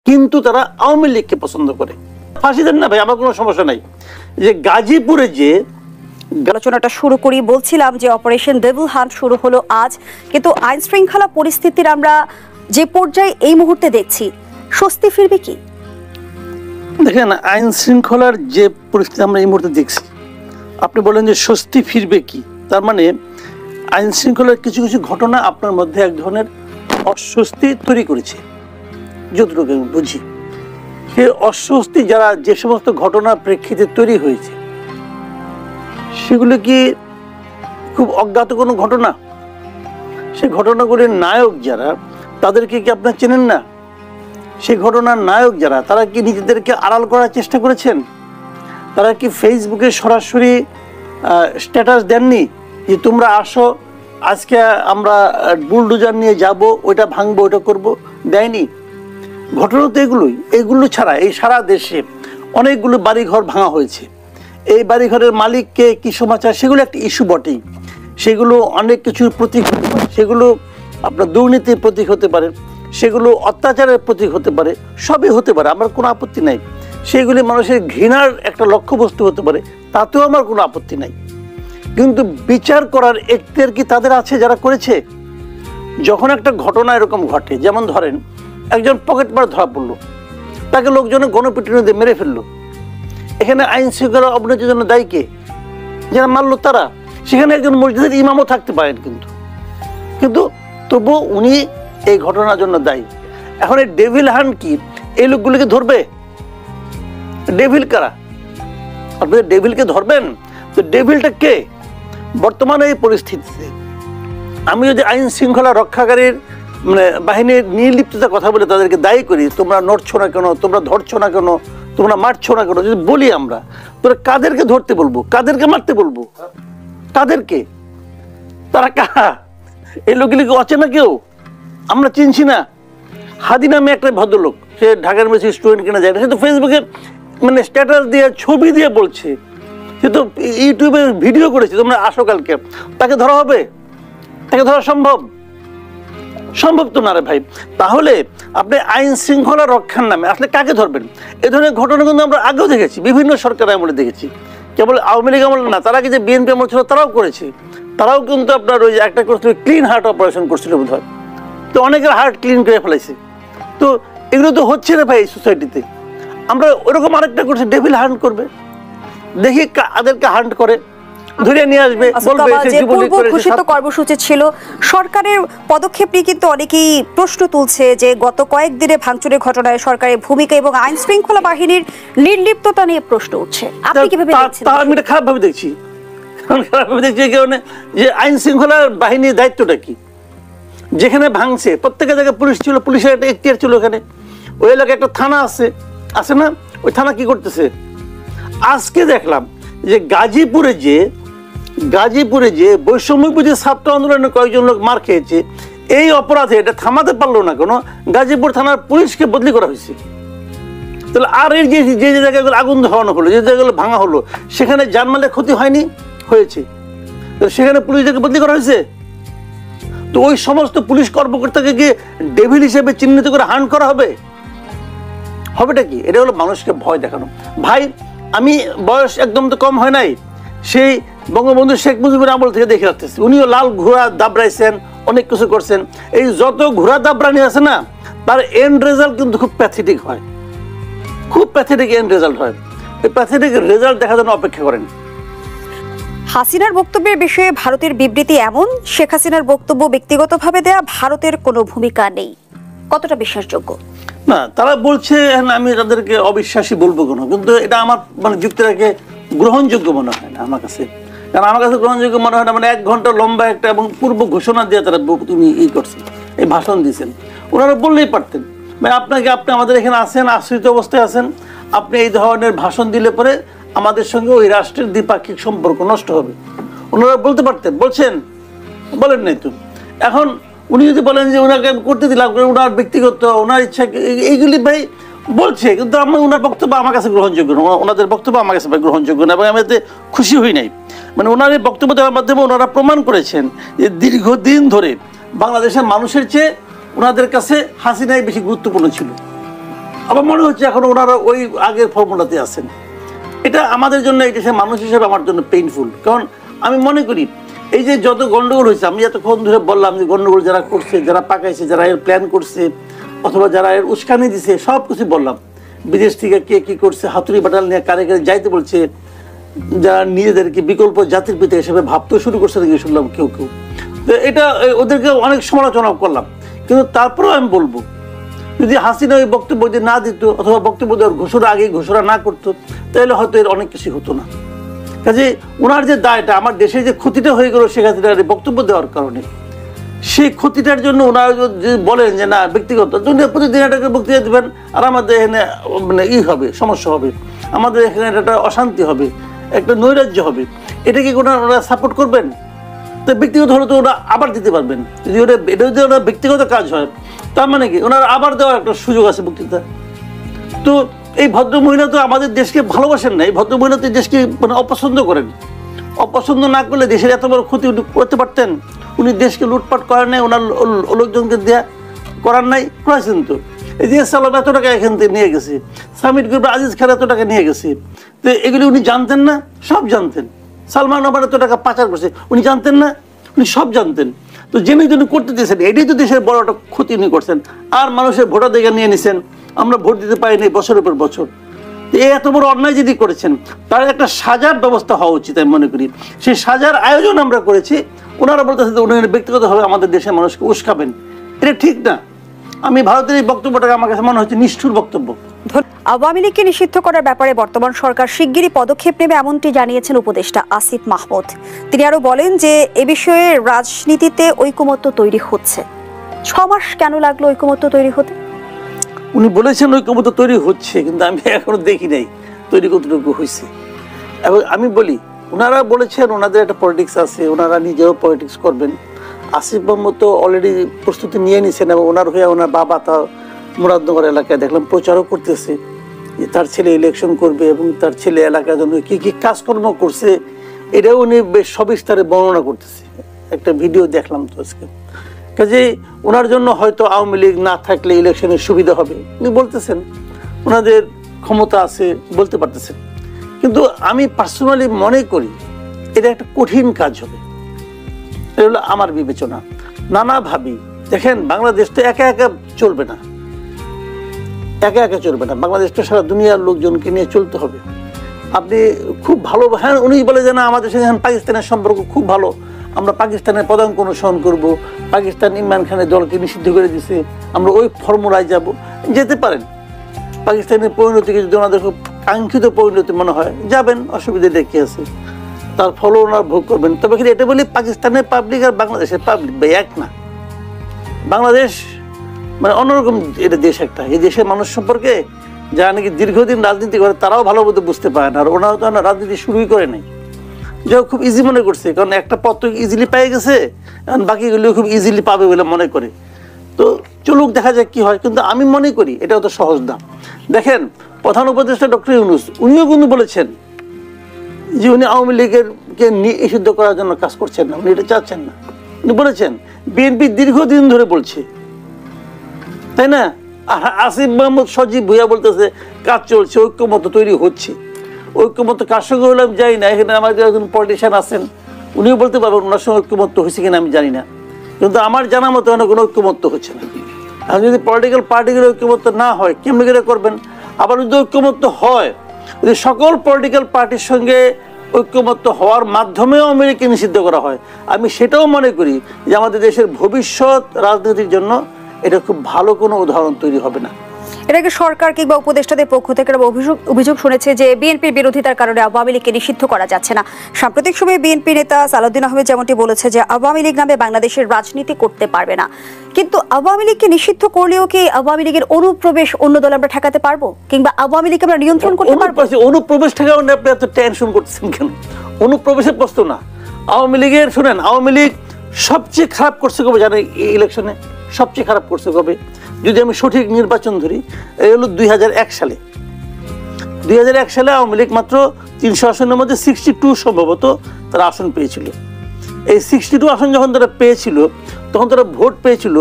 কিন্তু তারা আওয়ামী লীগকে পছন্দ করে। ফাঁসি দেন না ভাই, আমার কোনো সমস্যা নাই। যে গাজীপুরে যে আলোচনাটা শুরু করি, বলছিলাম যে অপারেশন ডেভিল হান্ট শুরু হলো আজ, কিন্তু আইন শৃঙ্খলা পরিস্থিতির আমরা যে পর্যায়ে এই মুহূর্তে দেখছি, স্বস্তি ফিরবে কি? দেখেন, আইন শৃঙ্খলার যে পরিস্থিতি আমরা এই মুহূর্তে দেখছি, আপনি বলেন যে স্বস্তি ফিরবে কি, তার মানে আইন শৃঙ্খলার কিছু কিছু ঘটনা আপনার মধ্যে এক ধরনের অস্বস্তি তৈরি করেছে, যতটুকু আমি বুঝি। সে অস্বস্তি যারা যে সমস্ত ঘটনার প্রেক্ষিতে তৈরি হয়েছে, সেগুলো কি খুব অজ্ঞাত কোনো ঘটনা? সে ঘটনাগুলির নায়ক যারা, তাদেরকে কি আপনারা চেনেন না? সেই ঘটনার নায়ক যারা, তারা কি নিজেদেরকে আড়াল করার চেষ্টা করেছেন? তারা কি ফেসবুকে সরাসরি স্ট্যাটাস দেননি যে তোমরা আসো, আজকে আমরা বুলডোজার নিয়ে যাব, ওইটা ভাঙবো, ওইটা করব? দেয়নি। ঘটনা তো এগুলো ছাড়া এই সারা দেশে অনেকগুলো বাড়িঘর ভাঙা হয়েছে। এই বাড়িঘরের মালিককে কি সমাচার, সেগুলো একটা ইস্যু বটেই। সেগুলো অনেক কিছুর প্রতীক হতে পারে, সেগুলো আপনার দুর্নীতির প্রতীক হতে পারে, সেগুলো অত্যাচারের প্রতীক হতে পারে, সবই হতে পারে, আমার কোনো আপত্তি নাই। সেগুলি মানুষের ঘৃণার একটা লক্ষ্যবস্তু হতে পারে, তাতেও আমার কোনো আপত্তি নাই। কিন্তু বিচার করার এখতিয়ার কি তাদের আছে যারা করেছে? যখন একটা ঘটনা এরকম ঘটে, যেমন ধরেন একজন পকেটমার ধরা পড়লো, তাকে লোকজনে গণপিটুনি দিয়ে মেরে ফেললো, এখানে আইন শৃঙ্খলা অবনতির জন্য দায়ী কে? যারা মারলো তারা। সেখানে একজন মসজিদের ইমামও থাকতে পারেন, কিন্তু তবুও উনি এই ঘটনার জন্য দায়ী। এখন এই ডেভিল হান্ট কি এই লোকগুলিকে ধরবে? ডেভিল কারা? আপনি ডেভিলকে ধরবেন? তো ডেভিলটা কে? বর্তমানে এই পরিস্থিতিতে আমি যদি আইন শৃঙ্খলা রক্ষাকারীর বাহিনীর নির্লিপ্ততার কথা বলে তাদেরকে দায়ী করি, তোমরা নড়ছো না কেন, তোমরা ধরছো না কেন, তোমরা মারছো না কেন, যদি বলি আমরা, তোরা কাদেরকে ধরতে বলবো, কাদেরকে মারতে বলবো? কাদেরকে? তারা কারা? এই লোকগুলিকে অচেনা কেউ? আমরা চিনছি না? হাদি নামে একটা ভদ্রলোক, সে ঢাকা ইউনিভার্সিটি স্টুডেন্ট কিনা যায় না, সে তো ফেসবুকে স্ট্যাটাস দিয়ে, ছবি দিয়ে বলছে, সে তো ইউটিউবে ভিডিও করেছে, তোমরা আসো কালকে। তাকে ধরা হবে? তাকে ধরা সম্ভব? সম্ভব তো না রে ভাই। তাহলে আপনি আইন শৃঙ্খলা রক্ষার নামে আসলে কাকে ধরবেন? এ ধরনের ঘটনা কিন্তু আমরা আগেও দেখেছি, বিভিন্ন সরকার আমলে দেখেছি। কেবল আওয়ামী লীগ আমলে না, তারা কি যে বিএনপি আমল ছিল তারাও করেছে। তারাও কিন্তু আপনার ওই যে একটা করছিল, ক্লিন হার্ট অপারেশন করছিল বোধ হয়, তো অনেকের হার্ট ক্লিন করে ফেলাইছে। তো এগুলো তো হচ্ছে রে ভাই সোসাইটিতে। আমরা ওরকম আরেকটা করছি, ডেভিল হান্ট করবে, দেখি কাদেরকে হান্ট করে, ধরে নিয়ে আসবে, বলবে পূর্ব ঘোষিত কর্মসূচি ছিল। সরকারের পদক্ষেপ নিয়ে কিন্তু অনেকেই প্রশ্ন তুলছে যে গত কয়েকদিনে ভাঙচুরের ঘটনায় সরকারের ভূমিকা এবং আইন শৃঙ্খলা বাহিনীর নির্লিপ্ততা নিয়ে প্রশ্ন উঠছে। আপনি কিভাবে দেখছেন? আমি এটা খারাপভাবে দেখছি। খারাপভাবে দেখছি এই কারণে যে আইন শৃঙ্খলা বাহিনীর দায়িত্বটা কি? যেখানে ভাঙছে প্রত্যেকের জায়গায় পুলিশ ছিল, পুলিশের একটা এখতিয়ার ছিল। ওখানে ওই এলাকায় একটা থানা আছে না? ওই থানা কি করতেছে? আজকে দেখলাম যে গাজীপুরে যে বৈষম্যবিরোধী ছাত্র আন্দোলনে কয়েকজন লোক মার খেয়েছে, এই অপরাধে এটা থামাতে পারলো না কেন? গাজীপুর থানার পুলিশকে বদলি করা হয়েছে। তাহলে আর এর যে জায়গাগুলো আগুন ধরানো হলো, যে জায়গাগুলো ভাঙা হলো, সেখানে জানমালের ক্ষতি হয়নি? হয়েছে। তো সেখানে পুলিশদেরকে বদলি করা হয়েছে। তো ওই সমস্ত পুলিশ কর্মকর্তাকে গিয়ে ডেভিল হিসেবে চিহ্নিত করে হান্ট করা হবে? হবেটা কি? এটা হলো মানুষকে ভয় দেখানো। ভাই, আমি বয়স একদম তো কম হয় নাই, সেই বঙ্গবন্ধু শেখ মুজিবুর আমল থেকে দেখে আসতেছি। উনিও লাল ঘোড়া দাবড়াইছেন, অনেক কিছু করছেন। এই যত ঘোড়া দাবড়ানি আছে না, তার এন্ড রেজাল্ট কিন্তু খুব প্যাথেটিক হয়, খুব প্যাথেটিক এন্ড রেজাল্ট হয়। এই প্যাথেটিক রেজাল্ট দেখার জন্য অপেক্ষা করেন। হাসিনার বক্তব্যের বিষয়ে ভারতের বিবৃতি এমন, শেখ হাসিনার বক্তব্য ব্যক্তিগতভাবে দেয়া, ভারতের কোনো ভূমিকা নেই। কতটা বিশ্বাসযোগ্য? না, তারা বলছে, আমি তাদেরকে অবিশ্বাসী বলবো কেন, কিন্তু এটা আমার যুক্তিটাকে গ্রহণযোগ্য মনে হয় না আমার কাছে। কারণ আমার কাছে গ্রহণযোগ্য মনে হয় না, 1 ঘন্টা লম্বা একটা এবং পূর্ব ঘোষণা দিয়ে তারা তুমি করছেন, এই ভাষণ দিয়েছেন। ওনারা বললেই পারতেন, আপনি আমাদের এখানে আছেন, আশ্রিত অবস্থায় আছেন, আপনি এই ধরনের ভাষণ দিলে পরে আমাদের সঙ্গে ওই রাষ্ট্রের দ্বিপাক্ষিক সম্পর্ক নষ্ট হবে। ওনারা বলতে পারতেন, বলেন নাই তো। এখন উনি যদি বলেন যে ওনাকে করতে দিলাম, ওনার ব্যক্তিগত, ওনার ইচ্ছা, এইগুলি ভাই বলছে, কিন্তু ওনার বক্তব্য আমার কাছে গ্রহণযোগ্য না, ওনাদের বক্তব্য আমার কাছে গ্রহণযোগ্য না, এবং আমি এতে খুশি হই নাই। ওনার এই বক্তব্য দেওয়ার মাধ্যমে ওনারা প্রমাণ করেছেন যে দীর্ঘদিন ধরে বাংলাদেশের মানুষের চেয়ে ওনাদের কাছে হাসিনাই বেশি গুরুত্বপূর্ণ ছিল। আমার মনে হচ্ছে এখন ওনারা ওই আগের ফর্মুলাতে আছেন। এটা আমাদের জন্য, এই দেশের মানুষ হিসেবে আমার জন্য পেইনফুল। কারণ আমি মনে করি এই যে যত গন্ডগোল হয়েছে, আমি এতক্ষণ ধরে বললাম যে গন্ডগোল যারা করছে, যারা পাকাইছে, যারা এর প্ল্যান করছে অথবা যারা এর উস্কানি দিছে, সব কিছু বললাম। বিদেশ থেকে কে কি করছে, হাতুড়ি বাটাল নিয়ে কারে কারে যাইতে বলছে, যারা নিজেদেরকে বিকল্প জাতির পিতা হিসেবে ভাবতেও শুরু করছে নাকি শুনলাম কেউ কেউ। তো এটা ওদেরকে অনেক সমালোচনা করলাম, কিন্তু তারপরেও আমি বলবো যদি হাসিনা ওই বক্তব্য যদি না দিত অথবা বক্তব্য দেওয়ার ঘোষণা আগে ঘোষণা না করতো, তাহলে হয়তো এর অনেক কিছু হতো না। কাজে ওনার যে দায়টা, আমার দেশে যে ক্ষতিটা হয়ে গেল শেখ হাসিনার বক্তব্য দেওয়ার কারণে, সেই ক্ষতিটার জন্য ওনারা যদি বলেন যে না ব্যক্তিগত প্রতিদিন এটাকে বক্তৃতা দেবেন আর আমাদের এখানে মানে হবে, সমস্যা হবে, আমাদের এখানে একটা অশান্তি হবে, একটা নৈরাজ্য হবে, এটা কি ওনারা সাপোর্ট করবেন? তো ব্যক্তিগত হলে তো ওরা আবার দিতে পারবেন। যদি এটা যদি ওনার ব্যক্তিগত কাজ হয়, তার মানে কি ওনারা আবার দেওয়ার একটা সুযোগ আছে বক্তৃতা। তো এই ভদ্রমহিলা তো আমাদের দেশকে ভালোবাসেন না, এই ভদ্রমহিলা তো দেশকে মানে অপছন্দ করেন। অপছন্দ না করলে দেশের এত বড় ক্ষতি করতে পারতেন? উনি দেশকে লুটপাট করেন নাই, ওনার লোকজনকে দেয়া করার নাই, করেছেন তো। এই যে সালাম এত টাকা এখান থেকে নিয়ে গেছে, সামিট গ্রুপের আজিজ খান এত টাকা নিয়ে গেছে, তো এগুলি উনি জানতেন না? সব জানতেন। সালমান ওমর এত টাকা পাচার করছে, উনি জানতেন না? উনি সব জানতেন। তো জেনে উনি করতে দিয়েছেন, এটাই তো দেশের বড় একটা ক্ষতি উনি করছেন। আর মানুষের ভোটাধিকার নিয়ে নিছেন, আমরা ভোট দিতে পারিনি বছরের পর বছর। এই এত বড় অন্যায় যদি করেছেন, তার একটা সাজার ব্যবস্থা হওয়া উচিত আমি মনে করি। সেই সাজার আয়োজন আমরা করেছি, ওনারা বলতেছে যে উনি ব্যক্তিগতভাবে আমাদের দেশের মানুষকে উস্কাবেন, এটা ঠিক না। আমি ভারতের এই বক্তব্যটাকে আমার কাছে মনে হচ্ছে নিষ্ঠুর বক্তব্য। আওয়ামী লীগকে নিষিদ্ধ করার ব্যাপারে বর্তমান সরকার শিগগিরই পদক্ষেপ নেবে এমনটি জানিয়েছেন উপদেষ্টা আসিফ মাহমুদ। তিনি আরো বলেন যে এ বিষয়ে রাজনীতিতে ঐকমত্য তৈরি হচ্ছে। 6 মাস কেন লাগলো ঐকমত্য তৈরি হতে? উনি বলেছেন ঐকমত্য তৈরি হচ্ছে, কিন্তু আমি এখনো দেখি নাই তৈরি কতটুকু হয়েছে। এবং আমি বলি, ওনারা বলেছেন ওনাদের একটা পলিটিক্স আছে, ওনারা নিজেও পলিটিক্স করবেন। আসিফ মাহমুদ তো অলরেডি প্রস্তুতি নিয়ে নিছেন এবং ওনার হয়ে ওনার বাবা তা মুরাদনগর এলাকায় দেখলাম প্রচারও করতেছে যে তার ছেলে ইলেকশন করবে এবং তার ছেলে এলাকার জন্য কি কি কাজকর্ম করছে এটাও উনি বেশ সবিস্তারে বর্ণনা করতেছে। একটা ভিডিও দেখলাম তো আজকে। কাজেই ওনার জন্য হয়তো আওয়ামী লীগ না থাকলে ইলেকশনের সুবিধা হবে উনি বলতেছেন, ওনাদের ক্ষমতা আছে বলতে পারতেছেন। কিন্তু আমি পার্সোনালি মনে করি এটা একটা কঠিন কাজ হবে, এটা হলো আমার বিবেচনা। নানা ভাবি দেখেন, বাংলাদেশ তো একা একা চলবে না, একা একা চলবে না। বাংলাদেশটা সারা দুনিয়ার লোকজনকে নিয়ে চলতে হবে। আপনি খুব ভালো, হ্যাঁ উনি বলে যে না আমাদের সঙ্গে পাকিস্তানের সম্পর্ক খুব ভালো, আমরা পাকিস্তানের পদাঙ্ক অনুসরণ করবো, পাকিস্তান ইমরান খানের দলকে নিষিদ্ধ করে দিছে, আমরা ওই ফর্মুলায় যাব, যেতে পারেন। পাকিস্তানের পরিণতিকে যদি ওনাদের খুব কাঙ্ক্ষিত পরিণতি মনে হয় যাবেন, অসুবিধা দেখে আছে, তার ফলও ওনারা ভোগ করবেন। তবে কিন্তু এটা বলি পাকিস্তানের পাবলিক আর বাংলাদেশের পাবলিক এক না। বাংলাদেশ মানে অন্যরকম এটা দেশ একটা। এই দেশের মানুষ সম্পর্কে যারা নাকি দীর্ঘদিন রাজনীতি করে তারাও ভালো মতো বুঝতে পারে না, আর ওনারা তো রাজনীতি শুরুই করে নাই। যে খুব ইজি মনে করছে, কারণ একটা পথ তো ইজিলি পেয়ে গেছে, এখন বাকিগুলো খুব ইজিলি পাবে বলে মনে করে। তো চলুক, দেখা যাক কি হয়। কিন্তু আমি মনে করি এটা অত সহজ না। দেখেন, প্রধান উপদেষ্টা ডক্টর ইউনূস উনিও কিন্তু বলেছেন যে উনি আওয়ামী লীগের কে নিষিদ্ধ করার জন্য কাজ করছেন না, উনি এটা চাচ্ছেন না। উনি বলেছেন, বিএনপি দীর্ঘদিন ধরে বলছে, তাই না? আর আসিফ মাহমুদ সজীব ভুইয়া বলতেছে কাজ চলছে, ঐক্যমত্য তৈরি হচ্ছে। ঐক্যমত্য কার সঙ্গে হলে আমি জানি না, এখানে আমাদের একজন পলিটিশিয়ান আছেন, উনিও বলতে পারবেন ওনার সঙ্গে ঐক্যমত্য হয়েছে কিনা আমি জানি না, কিন্তু আমার জানা মতো কোনো ঐক্যমত্য হচ্ছে না। আর যদি পলিটিক্যাল পার্টিগুলো ঐক্যমত্য না হয় কেমনি করে করবেন? আবার যদি ঐক্যমত্য হয়, যদি সকল পলিটিক্যাল পার্টির সঙ্গে ঐক্যমত্য হওয়ার মাধ্যমেও আওয়ামী লীগকে নিষিদ্ধ করা হয়, আমি সেটাও মনে করি যে আমাদের দেশের ভবিষ্যৎ রাজনীতির জন্য এটা খুব ভালো কোনো উদাহরণ তৈরি হবে না। এর আগে সরকার কিংবা উপদেষ্টাদের পক্ষ থেকে অভিযোগ শুনেছে যে বিএনপির বিরোধিতার কারণে আওয়ামী লীগকে নিষিদ্ধ করা যাচ্ছে না। সাম্প্রতিক সময়ে বিএনপি নেতা সালাউদ্দিন আহমেদ যেমনটি বলেছে যে আওয়ামী লীগ নামে বাংলাদেশের রাজনীতি করতে পারবে না। কিন্তু আওয়ামী লীগকে নিষিদ্ধ করলেও কি আওয়ামী লীগের অনুপ্রবেশ অন্য দল আমরা ঠেকাতে পারবো, কিংবা আওয়ামী লীগকে আমরা নিয়ন্ত্রণ করতে পারবো? অনুপ্রবেশ ঠেকানো আপনি এত টেনশন করতেছেন কেন? অনুপ্রবেশের প্রশ্ন না। আওয়ামী লীগের শুনেন, আওয়ামী লীগ সবচেয়ে খারাপ করছে কবে জানেন? এই ইলেকশনে সবচেয়ে খারাপ করছে কবে? যদি আমি সঠিক নির্বাচন ধরি, এই হলো 2001 সালে। 2001 সালে আওয়ামী লীগ মাত্র 300 আসনের মধ্যে 62 সম্ভবত তারা আসন পেয়েছিল। এই 62 আসন যখন তারা পেয়েছিল তখন তারা ভোট পেয়েছিল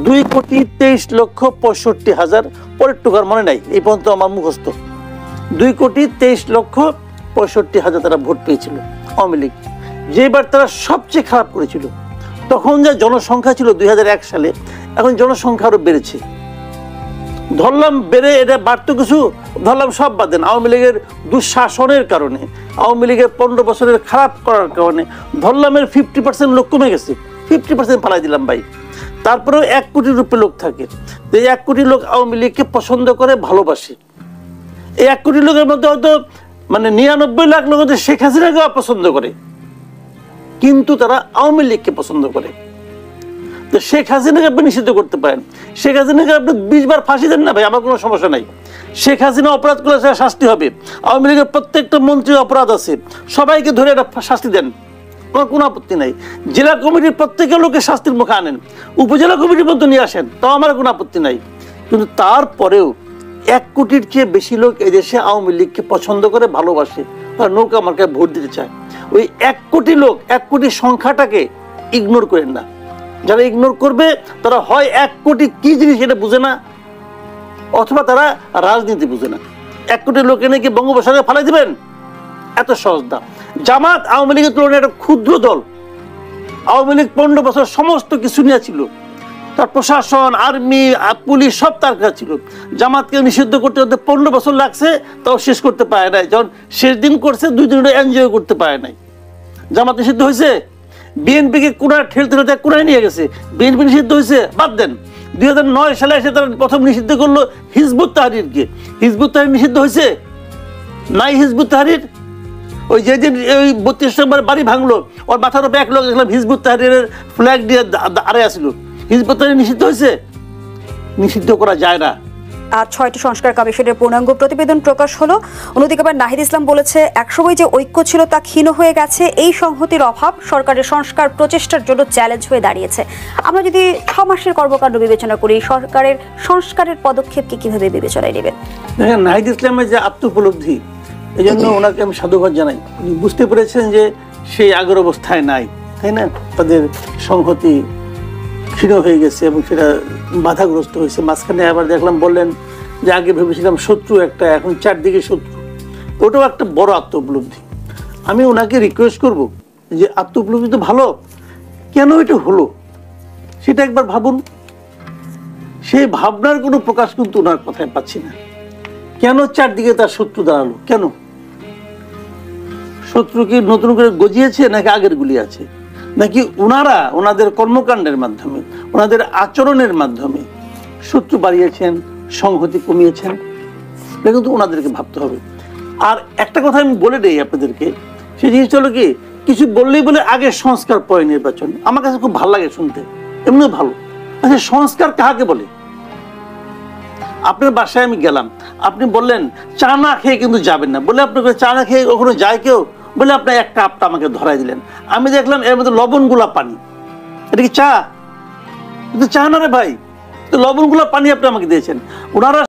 2,23,65,000, পরের টুকার মনে নাই, এই পর্যন্ত আমার মুখস্থ। 2,23,65,000 তারা ভোট পেয়েছিল আওয়ামী লীগ, যেবার তারা সবচেয়ে খারাপ করেছিল। তখন যা জনসংখ্যা ছিল 2001 সালে, এখন জনসংখ্যা আরো বেড়েছে। ধরলাম বেড়ে এটা বাড়তো কিছু, ধরলাম সব বাদ দেন, আওয়ামী লীগের দুঃশাসনের কারণে, আওয়ামী লীগের 15 বছরের খারাপ করার কারণে ধরলাম এর 50% লোক কমে গেছে, 50% পালাই দিলাম ভাই। তারপরেও 1 কোটির উপরে লোক থাকে। তো 1 কোটি লোক আওয়ামী লীগকে পছন্দ করে, ভালোবাসে। এই 1 কোটি লোকের মধ্যে হয়তো 99 লাখ লোক হয়তো শেখ হাসিনাকে অপছন্দ করে, কিন্তু তারা আওয়ামী লীগকে পছন্দ করে। তো শেখ হাসিনাকে আপনি নিষিদ্ধ করতে পারেন, শেখ হাসিনাকে আপনি 20 বার ফাঁসি দেন না ভাই, আমার কোনো সমস্যা নাই। শেখ হাসিনা অপরাধ করলে সেটা শাস্তি হবে। আওয়ামী লীগের প্রত্যেকটা মন্ত্রীর অপরাধ আছে, সবাইকে ধরে একটা শাস্তি দেন, আমার কোনো আপত্তি নাই। জেলা কমিটির প্রত্যেকের লোকে শাস্তির মুখে আনেন, উপজেলা কমিটির মধ্যে নিয়ে আসেন, তাও আমার কোনো আপত্তি নাই। কিন্তু তারপরেও 1 কোটির চেয়ে বেশি লোক এদেশে আওয়ামী লীগকে পছন্দ করে, ভালোবাসে, তারা নৌকা মার্কায় ভোট দিতে চায়। ওই 1 কোটি লোক, 1 কোটি সংখ্যাটাকে ইগনোর করেন না। যারা ইগনোর করবে তারা হয় 1 কোটি কি জিনিস এটা বুঝে না, অথবা তারা রাজনীতি বুঝে না। 1 কোটি লোক এনে কি বঙ্গোপসাগরে ফালাই দিবেন? এত সহজ না। জামাত আওয়ামী লীগের তুলনায় একটা ক্ষুদ্র দল। আওয়ামী লীগ 15 বছর সমস্ত কিছু নিয়ে ছিল, তার প্রশাসন, আর্মি, পুলিশ সব তার কাছে ছিল। জামাতকে নিষিদ্ধ করতে 15 বছর লাগছে, তাও শেষ করতে পারে নাই। যখন শেষ দিন করছে 2 দিন এনজয় করতে পারে নাই। জামাত নিষিদ্ধ হয়েছে, বিএনপিকে কোনায় ঠেলতে ঠেলতে কোনায় নিয়ে গেছে। বিএনপি নিষিদ্ধ হয়েছে, বাদ দেন। 2009 সালে এসে তারা প্রথম নিষিদ্ধ করলো হিজবুত তাহরিরকে। হিজবুত তাহরির নিষিদ্ধ হয়েছে? নাই হিজবুত তাহরির। ওই যেদিন ওই 32 নম্বর বাড়ি ভাঙলো, ওর মাথার উপরে 1 লোক দেখলাম হিজবুত তাহরিরের ফ্ল্যাগ দিয়ে আড়ে আসছিল। হিজবুত তাহরির নিষিদ্ধ হয়েছে? নিষিদ্ধ করা যায় না। আজ 6টি সংস্কার কমিশনের পূর্ণাঙ্গ প্রতিবেদন প্রকাশ হলো। অন্যদিকে আবার নাহিদ ইসলাম বলেছে, একসময় যে ঐক্য ছিল তা ক্ষীণ হয়ে গেছে। এই সংহতির অভাব সরকারের সংস্কার প্রচেষ্টার জন্য চ্যালেঞ্জ হয়ে দাঁড়িয়েছে। আমরা যদি 6 মাসের কর্মকাণ্ড বিবেচনা করি, সরকারের সংস্কারের পদক্ষেপকে কিভাবে বিবেচনায় নেবেন? দেখেন, নাহিদ ইসলামের যে আত্মোপলব্ধি, এই জন্য ওনাকে আমি সাধুবাদ জানাই। উনি বুঝতে পেরেছেন যে সেই আগের অবস্থায় নাই, তাই না? তাদের সংহতি ক্ষীণ হয়ে গেছে এবং সেটা বাধাগ্রস্ত হয়েছে। মাঝখানে আবার দেখলাম বললেন যে আগে ভেবেছিলাম শত্রু একটা, এখন 4 দিকে শত্রু। ওটাও একটা বড় আত্মোপলব্ধি। আমি ওনাকে রিকোয়েস্ট করব যে আত্মোপলব্ধি তো ভালো, কেন এটা হলো সেটা একবার ভাবুন। সেই ভাবনার কোনো প্রকাশ কিন্তু ওনার কথায় পাচ্ছি না। কেন 4 দিকে তার শত্রু দাঁড়ালো? কেন? শত্রু কি নতুন করে গজিয়েছে, নাকি আগের গুলি আছে, নাকি ওনারা ওনাদের কর্মকাণ্ডের মাধ্যমে, ওনাদের আচরণের মাধ্যমে শত্রু বাড়িয়েছেন, সংহতি কমিয়েছেন? এটা কিন্তু ওনাদেরকে ভাবতে হবে। আর একটা কথা আমি বলে দেই আপনাদেরকে, সেই জিনিসটা হলো কি, কিছু বললেই বলে আগে সংস্কার পরে নির্বাচন। আমার কাছে খুব ভালো লাগে শুনতে, এমনিও ভালো। আচ্ছা, সংস্কার কাকে বলে? আপনার বাসায় আমি গেলাম, আপনি বললেন চা না খেয়ে কিন্তু যাবেন না, বলে আপনাকে চা না খেয়ে কখনো যায় কেউ? বলে আপনার 1 কাপটা আমাকে ধরাই দিলেন, আমি দেখলাম এর মধ্যে লবণগুলা পানি। এটা কি চা? কিন্তু চা না রে ভাই, লবণগুলা পানি আপনি আমাকে দিয়েছেন। ওনারা